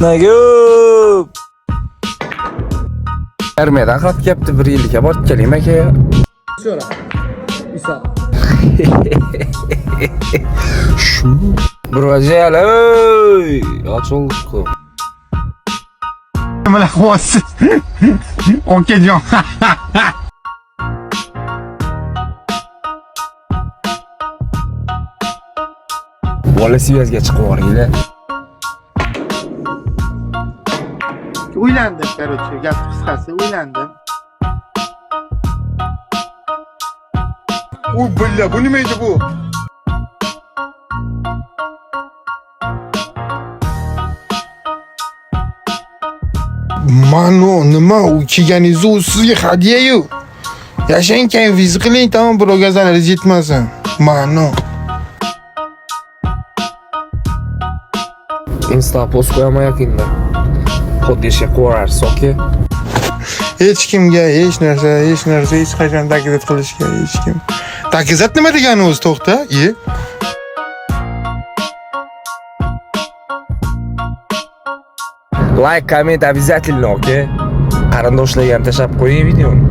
Nagub. Armiyadan xat kelibdi, 1 yilga borib kelayim aka. So'ra. Iso. Shu. Brojal, ey! Ochildi-ku. Mana xavos. Onkajon. Bola svязga chiqib yuboringlar. Uylandim, короче, gap qisqasi uylandim. U billa, bu nima edi bu? Mano, nima u kelganingizni u sizga hadiya-yu. Yashang kayfingizni qiling, tamam, birovga zarar yetmasin. Mano. Insta post qo'yaman yaqinda. Podishga qo'yarsiz, okey? Hech kimga hech narsa hech qachon taklif qilishga hech kim. Taklif nima degani o'zi, to'xta? Like, comment обязательно, okey? Qarindoshlarga ham tashlab qo'ying videoni.